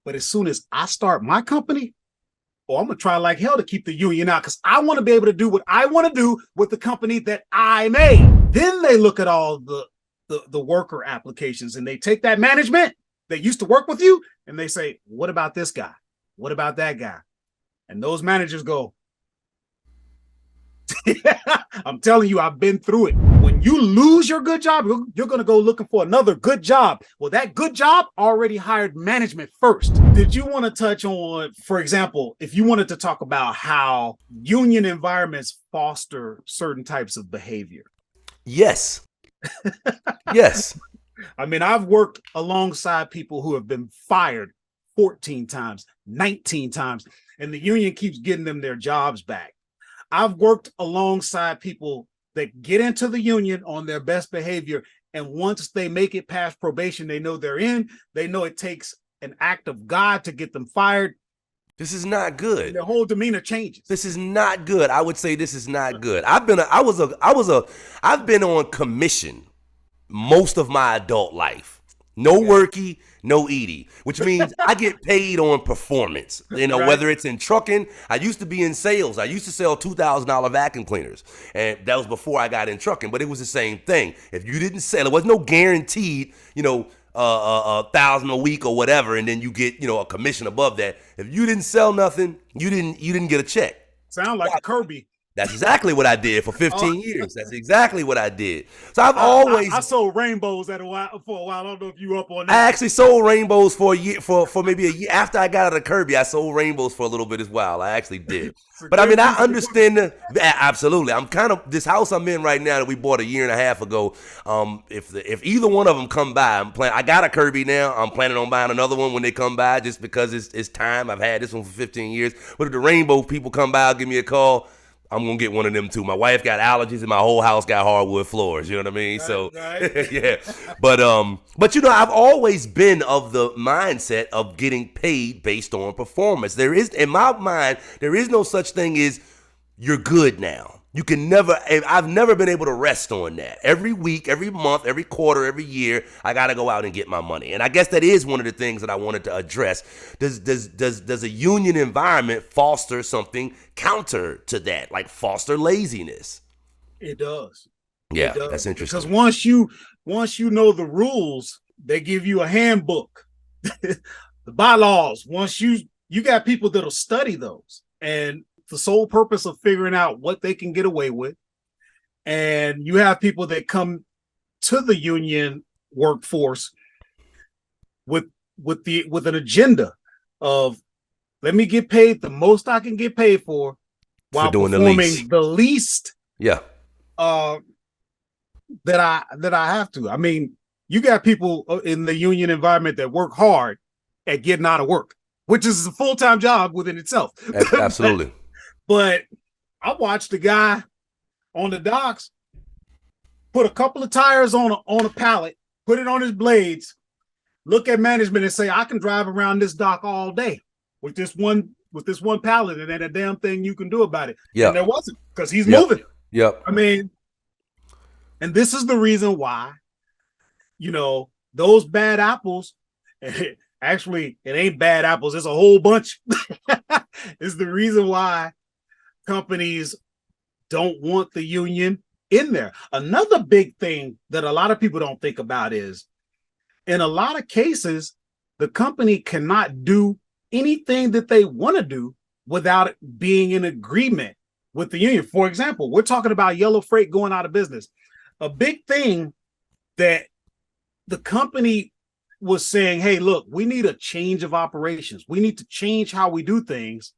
But as soon as I start my company, oh, I'm gonna try like hell to keep the union out because I want to be able to do what I want to do with the company that I made. Then they look at all the worker applications and they take that management that used to work with you and they say, what about this guy? What about that guy? And those managers go, I'm telling you, I've been through it. When you lose your good job, you're going to go looking for another good job. Well, that good job already hired management first. Did you want to touch on, for example, if you wanted to talk about how union environments foster certain types of behavior? Yes. Yes. I mean, I've worked alongside people who have been fired 14 times, 19 times, and the union keeps getting them their jobs back. I've worked alongside people that get into the union on their best behavior, and once they make it past probation, they know they're in. They know it takes an act of God to get them fired. This is not good. Their whole demeanor changes. This is not good. I would say this is not good. I've been on commission most of my adult life. No worky, no eaty, which means I get paid on performance. You know, Right. whether it's in trucking, I used to be in sales. I used to sell $2,000 vacuum cleaners, and that was before I got in trucking. But it was the same thing. If you didn't sell, it was no guaranteed, a thousand a week or whatever, and then you get, a commission above that. If you didn't sell nothing, you didn't get a check. Sound like a Kirby. That's exactly what I did for 15 years. That's exactly what I did. So I sold rainbows for a while. I don't know if you up on I that. actually sold rainbows for a year, for maybe a year after I got out of Kirby. I sold rainbows for a little bit as well. I actually did. But I mean, I understand absolutely. I'm kind of this house I'm in right now that we bought a year and a half ago. If either one of them come by, I got a Kirby now. I'm planning on buying another one when they come by, just because it's time. I've had this one for 15 years. But if the rainbow people come by, I'll give me a call. I'm gonna get one of them too. My wife got allergies, and my whole house got hardwood floors. You know what I mean? Right. Yeah. But I've always been of the mindset of getting paid based on performance. There is, in my mind, there is no such thing as you're good now. You can never. I've never been able to rest on that. Every week, every month, every quarter, every year, I got to go out and get my money. And I guess that is one of the things that I wanted to address. Does a union environment foster something counter to that, like foster laziness? It does. Yeah, It does. that's interesting. Because once you know the rules, they give you a handbook, the bylaws. Once you got people that'll study those, and the sole purpose of figuring out what they can get away with. And you have people that come to the union workforce with an agenda of, let me get paid the most I can get paid for while doing performing the least Yeah. that I have to. I mean, you got people in the union environment that work hard at getting out of work, which is a full-time job within itself. Absolutely. But I watched a guy on the docks put a couple of tires on a pallet, put it on his blades, look at management and say, I can drive around this dock all day with this one pallet, and ain't a damn thing you can do about it. Yeah. And there wasn't, because he's moving. Yep. I mean, and this is the reason why, those bad apples, actually, it ain't bad apples, it's a whole bunch. It's the reason why companies don't want the union in there. Another big thing that a lot of people don't think about is, in a lot of cases, the company cannot do anything that they want to do without it being in agreement with the union. For example, we're talking about Yellow Freight going out of business. A big thing that the company was saying, hey, look, we need a change of operations. We need to change how we do things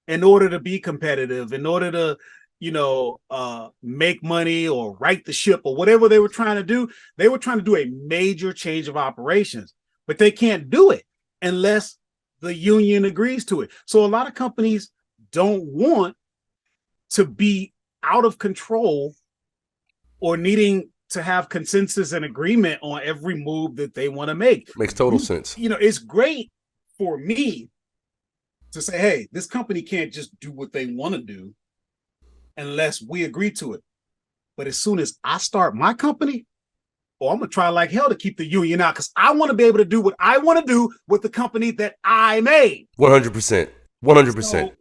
in order to be competitive, in order to, make money or right the ship or whatever they were trying to do. They were trying to do a major change of operations, but they can't do it unless the union agrees to it. So a lot of companies don't want to be out of control or needing to have consensus and agreement on every move that they want to make. Makes total sense. It's great for me to say, hey, this company can't just do what they want to do unless we agree to it. But as soon as I start my company, or I'm gonna try like hell to keep the union out because I want to be able to do what I want to do with the company that I made. 100%. 100%. So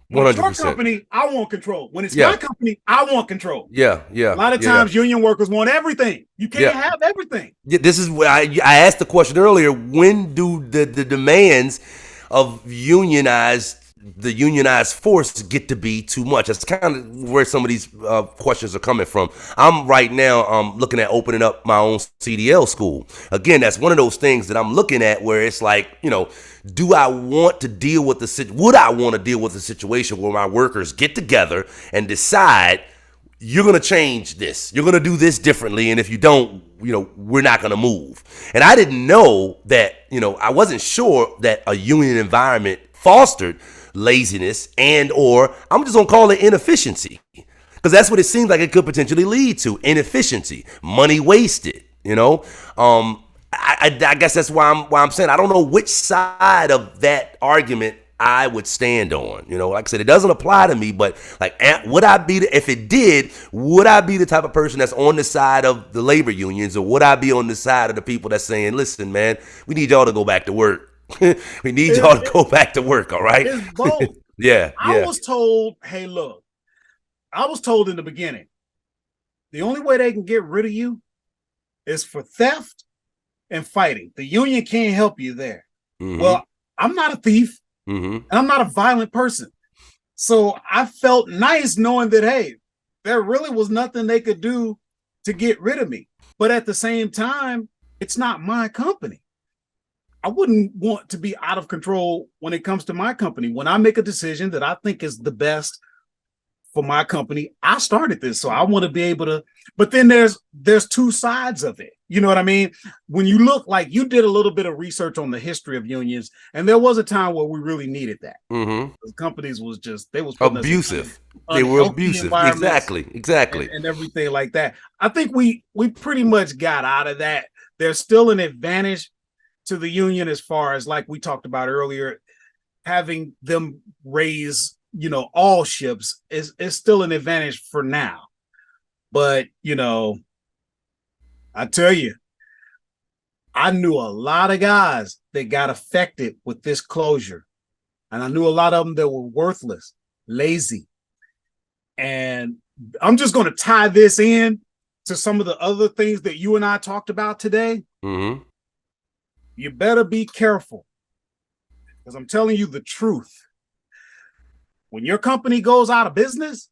when it's your 100%. company, I want control. When it's Yeah. my company, I want control. Yeah. A Yeah. lot of Yeah. times, union workers want everything. You can't Yeah. have everything. Yeah, this is where I asked the question earlier. When do the demands of the unionized force get to be too much? That's kind of where some of these questions are coming from. I'm right now looking at opening up my own CDL school. Again, that's one of those things that I'm looking at where it's like, do I want to deal with would I want to deal with the situation where my workers get together and decide, you're going to change this. You're going to do this differently. And if you don't, we're not going to move. And I didn't know that, I wasn't sure that a union environment fostered laziness or I'm just going to call it inefficiency. Because that's what it seems like it could potentially lead to. Inefficiency, money wasted, I guess that's why I'm saying I don't know which side of that argument I would stand on. Like I said, it doesn't apply to me, but like, would I be if it did? Would I be the type of person that's on the side of the labor unions, or would I be on the side of the people that's saying, "Listen, man, we need y'all to go back to work. We need y'all to go back to work." All right? It's both. Yeah. I was told, hey, look, I was told in the beginning, the only way they can get rid of you is for theft and fighting. The union can't help you there. Mm-hmm. Well, I'm not a thief. Mm-hmm. And I'm not a violent person. So I felt nice knowing that, hey, there really was nothing they could do to get rid of me. But at the same time, it's not my company. I wouldn't want to be out of control when it comes to my company. When I make a decision that I think is the best for my company, I started this. So I want to be able to, but then there's two sides of it. You know what I mean? When you look, like you did a little bit of research on the history of unions, and there was a time where we really needed that. Mm-hmm. Companies was abusive. They were abusive. Exactly. And everything like that. I think we pretty much got out of that. There's still an advantage to the union as far as, like we talked about earlier, having them raise, all ships is still an advantage for now. But, I tell you, I knew a lot of guys that got affected with this closure. And I knew a lot of them that were worthless, lazy. And I'm just going to tie this in to some of the other things that you and I talked about today. Mm-hmm. You better be careful, because I'm telling you the truth. When your company goes out of business,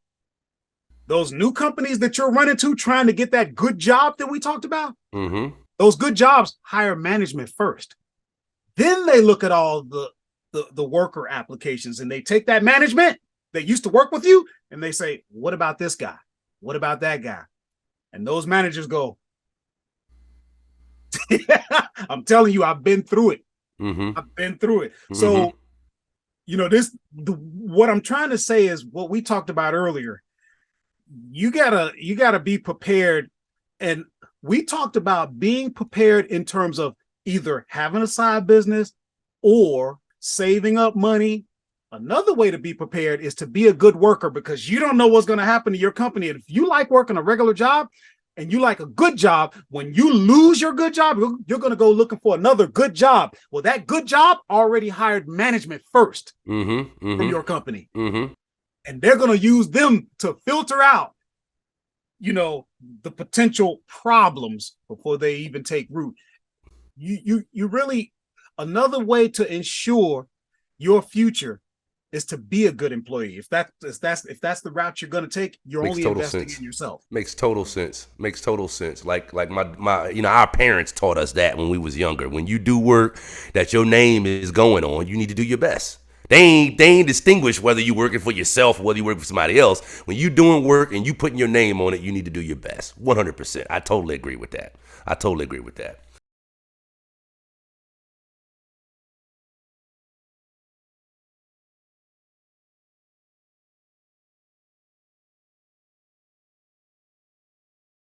those new companies that you're running to trying to get that good job that we talked about, mm-hmm. Those good jobs hire management first. Then they look at all the worker applications, and they take that management that used to work with you and they say, what about this guy? What about that guy? And those managers go, I'm telling you, I've been through it. Mm-hmm. I've been through it. Mm-hmm. So, what I'm trying to say is what we talked about earlier. You gotta be prepared. And we talked about being prepared in terms of either having a side business or saving up money. Another way to be prepared is to be a good worker, because you don't know what's going to happen to your company. And if you like working a regular job and you like a good job, when you lose your good job, you're going to go looking for another good job. Well, that good job already hired management first from your company. Mm-hmm. And they're going to use them to filter out, the potential problems before they even take root. You really, another way to ensure your future is to be a good employee. If that's the route you're going to take, you're only investing in yourself. Makes total sense. Like my our parents taught us that when we was younger. When you do work that your name is going on, you need to do your best. They ain't distinguish whether you working for yourself or whether you working for somebody else. When you doing work and you putting your name on it, you need to do your best. 100%. I totally agree with that.